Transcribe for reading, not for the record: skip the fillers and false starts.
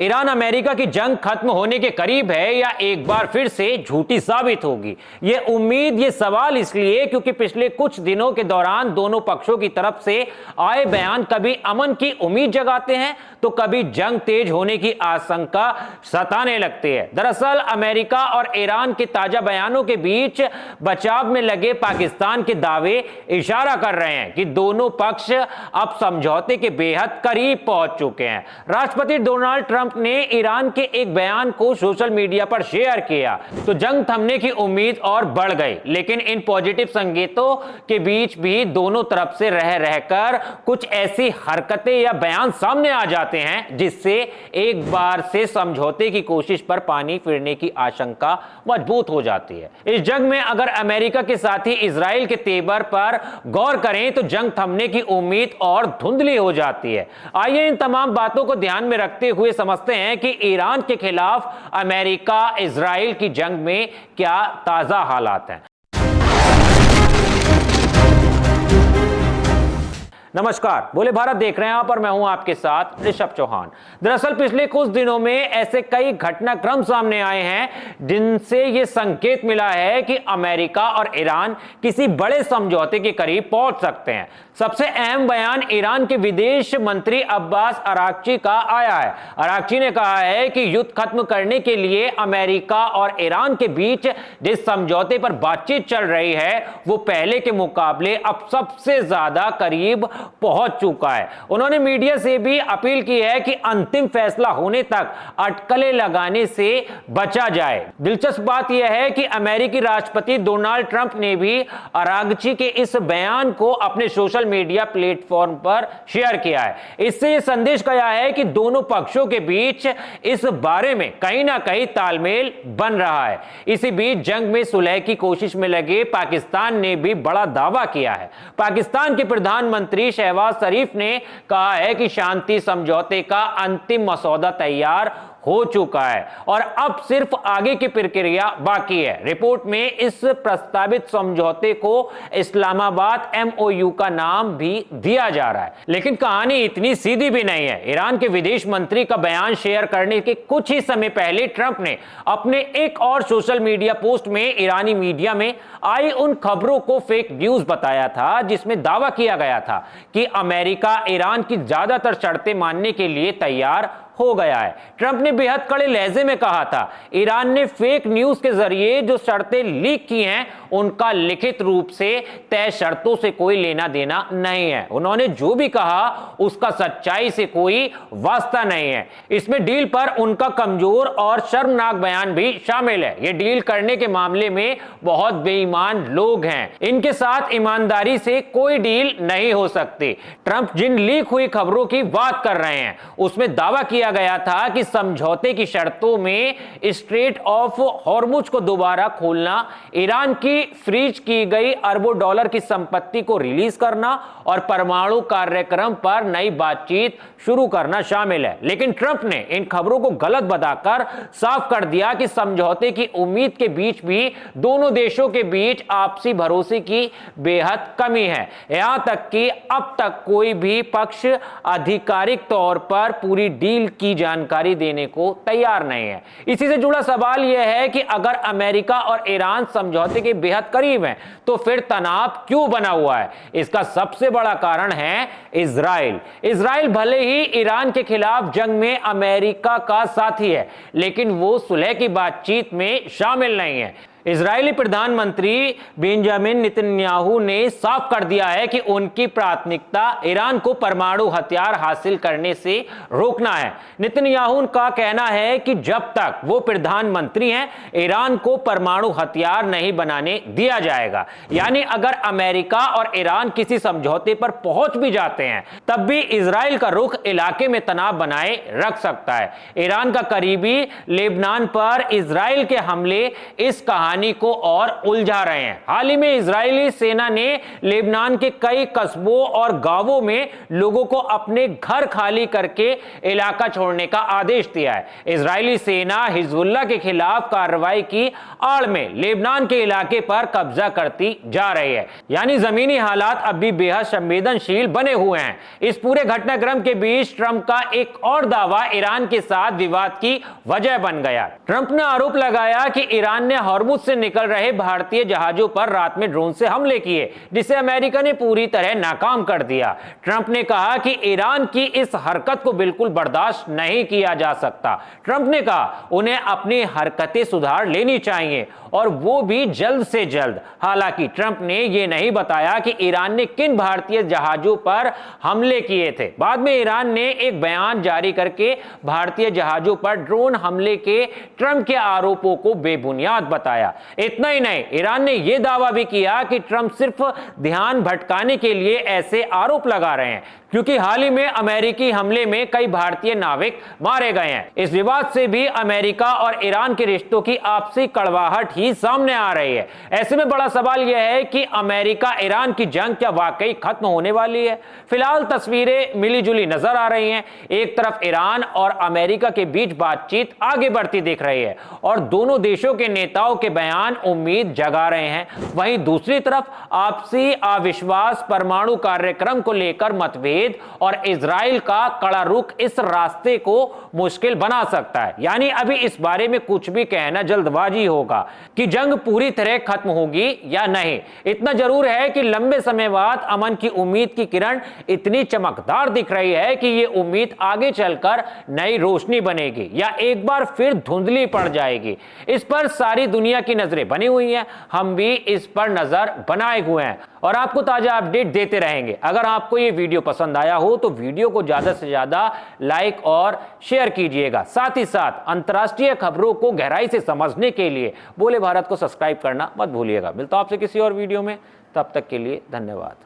Iran America की जंग खत्म होने के करीब है या एक बार फिर से झूठी साबित होगी? ये उम्मीद, ये सवाल इसलिए क्योंकि पिछले कुछ दिनों के दौरान दोनों पक्षों की तरफ से आए बयान कभी अमन की उम्मीद जगाते हैं तो कभी जंग तेज होने की आशंका सताने लगती है। दरअसल अमेरिका और ईरान के ताजा बयानों के बीच बचाव में लगे पाकिस्तान के दावे इशारा कर रहे हैं कि दोनों पक्ष अब समझौते के बेहद करीब पहुंच चुके हैं। राष्ट्रपति डोनाल्ड ट्रंप ने ईरान के एक बयान को सोशल मीडिया पर शेयर किया तो जंग थमने की उम्मीद और बढ़ गई। लेकिन इन पॉजिटिव संकेतों के बीच भी दोनों तरफ से रह रहकर कुछ ऐसी हरकतें या बयान सामने आ जाते हैं जिससे एक बार से समझौते की कोशिश पर पानी फिरने की आशंका मजबूत हो जाती है। इस जंग में अगर अमेरिका के साथ ही इजराइल के तेवर पर गौर करें तो जंग थमने की उम्मीद और धुंधली हो जाती है। आइए इन तमाम बातों को ध्यान में रखते हुए समझते हैं कि ईरान के खिलाफ अमेरिका इजराइल की जंग में क्या ताजा हालात हैं। नमस्कार, बोले भारत देख रहे हैं आप और मैं हूं आपके साथ ऋषभ चौहान। दरअसल पिछले कुछ दिनों में ऐसे कई घटनाक्रम सामने आए हैं जिनसे यह संकेत मिला है कि अमेरिका और ईरान किसी बड़े समझौते के करीब पहुंच सकते हैं। सबसे अहम बयान ईरान के विदेश मंत्री अब्बास अराक्ची का आया है। अराक्ची ने कहा है कि युद्ध खत्म करने के लिए अमेरिका और ईरान के बीच जिस समझौते पर बातचीत चल रही है वो पहले के मुकाबले अब सबसे ज्यादा करीब पहुंच चुका है। उन्होंने मीडिया से भी अपील की है कि अंतिम फैसला होने तक अटकलें लगाने से बचा जाए। दिलचस्प बात यह है कि अमेरिकी राष्ट्रपति डोनाल्ड ट्रंप ने भी अरागची के इस बयान को अपने सोशल मीडिया प्लेटफॉर्म पर शेयर किया है। इससे यह संदेश गया है कि दोनों पक्षों के बीच इस बारे में कहीं ना कहीं तालमेल बन रहा है। इसी बीच जंग में सुलह की कोशिश में लगे पाकिस्तान ने भी बड़ा दावा किया है। पाकिस्तान के प्रधानमंत्री शहबाज शरीफ ने कहा है कि शांति समझौते का अंतिम मसौदा तैयार हो चुका है और अब सिर्फ आगे की प्रक्रिया बाकी है। रिपोर्ट में इस प्रस्तावित समझौते को इस्लामाबाद MOU का नाम भी दिया जा रहा है। लेकिन कहानी इतनी सीधी भी नहीं है। ईरान के विदेश मंत्री का बयान शेयर करने के कुछ ही समय पहले ट्रंप ने अपने एक और सोशल मीडिया पोस्ट में ईरानी मीडिया में आई उन खबरों को फेक न्यूज बताया था जिसमें दावा किया गया था कि अमेरिका ईरान की ज्यादातर शर्तें मानने के लिए तैयार हो गया है। ट्रंप ने बेहद कड़े लहजे में कहा था, ईरान ने फेक न्यूज के जरिए जो शर्तें लीक की हैं उनका लिखित रूप से तय शर्तों से कोई लेना देना नहीं है। उन्होंने जो भी कहा उसका सच्चाई से कोई वास्ता नहीं है। इसमें डील पर उनका कमजोर और शर्मनाक बयान भी शामिल है। ये डील करने के मामले में बहुत बेईमान लोग हैं, इनके साथ ईमानदारी से कोई डील नहीं हो सकती। ट्रंप जिन लीक हुई खबरों की बात कर रहे हैं उसमें दावा किया गया था कि समझौते की शर्तों में स्ट्रेट ऑफ हॉर्मुज को दोबारा खोलना, ईरान की फ्रीज की गई अरबों डॉलर की संपत्ति को रिलीज करना और परमाणु कार्यक्रम पर नई बातचीत शुरू करना शामिल है। लेकिन ट्रंप ने इन खबरों को गलत बताकर साफ कर दिया कि समझौते की उम्मीद के बीच भी दोनों देशों के बीच आपसी भरोसे की बेहद कमी है। यहां तक कि अब तक कोई भी पक्ष आधिकारिक तौर पर पूरी डील की जानकारी देने को तैयार नहीं है। इसी से जुड़ा सवाल यह है कि अगर अमेरिका और ईरान समझौते के बेहद करीब हैं तो फिर तनाव क्यों बना हुआ है? इसका सबसे बड़ा कारण है इजराइल। इजराइल भले ही ईरान के खिलाफ जंग में अमेरिका का साथी है लेकिन वो सुलह की बातचीत में शामिल नहीं है। इजरायली प्रधानमंत्री बेंजामिन नेतन्याहू ने साफ कर दिया है कि उनकी प्राथमिकता ईरान को परमाणु हथियार हासिल करने से रोकना है। नेतन्याहू का कहना है कि जब तक वो प्रधानमंत्री हैं ईरान को परमाणु हथियार नहीं बनाने दिया जाएगा। यानी अगर अमेरिका और ईरान किसी समझौते पर पहुंच भी जाते हैं तब भी इजराइल का रुख इलाके में तनाव बनाए रख सकता है। ईरान का करीबी लेबनान पर इजराइल के हमले इस कहानी कहानी को और उलझा रहे हैं। हाल ही में इजरायली सेना ने लेबनान के कई कस्बों और गांवों में लोगों को अपने घर खाली करके इलाका छोड़ने का आदेश दिया है। इजरायली सेना हिजबुल्लाह के खिलाफ कार्रवाई की आड़ में लेबनान के इलाके पर कब्जा करती जा रही है। यानी जमीनी हालात अब भी बेहद संवेदनशील बने हुए हैं। इस पूरे घटनाक्रम के बीच ट्रंप का एक और दावा ईरान के साथ विवाद की वजह बन गया। ट्रंप ने आरोप लगाया कि ईरान ने हॉर्मुज से निकल रहे भारतीय जहाजों पर रात में ड्रोन से हमले किए, जिसे अमेरिका ने पूरी तरह नाकाम कर दिया। ट्रंप ने कहा कि ईरान की इस हरकत को बिल्कुल बर्दाश्त नहीं किया जा सकता। ट्रंप ने कहा उन्हें अपनी हरकतें सुधार लेनी चाहिए और वो भी जल्द से जल्द। हालांकि ट्रंप ने यह नहीं बताया कि ईरान ने किन भारतीय जहाजों पर हमले किए थे। बाद में ईरान ने एक बयान जारी करके भारतीय जहाजों पर ड्रोन हमले के ट्रंप के आरोपों को बेबुनियाद बताया। इतना ही नहीं, ईरान ने यह दावा भी किया कि ट्रंप सिर्फ ध्यान भटकाने के लिए ऐसे आरोप लगा रहे हैं, क्योंकि हाल ही में अमेरिकी हमले में कई भारतीय नाविक मारे गए हैं। इस विवाद से भी अमेरिका और ईरान के रिश्तों की आपसी कड़वाहट ही सामने आ रही है। ऐसे में बड़ा सवाल यह है कि अमेरिका ईरान की जंग क्या वाकई खत्म होने वाली है? फिलहाल तस्वीरें मिली जुली नजर आ रही हैं। एक तरफ ईरान और अमेरिका के बीच बातचीत आगे बढ़ती दिख रही है और दोनों देशों के नेताओं के बयान उम्मीद जगा रहे हैं। वहीं दूसरी तरफ आपसी अविश्वास, परमाणु कार्यक्रम को लेकर मतभेद और इजराइल का कड़ा रुख इस रास्ते को मुश्किल बना सकता है। यानी अभी इस बारे में कुछ भी कहना जल्दबाजी होगा कि जंग पूरी तरह खत्म होगी या नहीं। इतना जरूर है कि लंबे समय बाद अमन की उम्मीद की किरण इतनी चमकदार दिख रही है कि यह उम्मीद आगे चलकर नई रोशनी बनेगी या एक बार फिर धुंधली पड़ जाएगी। इस पर सारी दुनिया की नजरें बनी हुई हैं। हम भी इस पर नजर बनाए हुए हैं और आपको ताजा अपडेट देते रहेंगे। अगर आपको यह वीडियो पसंद आया हो तो वीडियो को ज्यादा से ज्यादा लाइक और शेयर कीजिएगा। साथ ही साथ अंतर्राष्ट्रीय खबरों को गहराई से समझने के लिए बोले भारत को सब्सक्राइब करना मत भूलिएगा। मिलता हूं आपसे किसी और वीडियो में, तब तक के लिए धन्यवाद।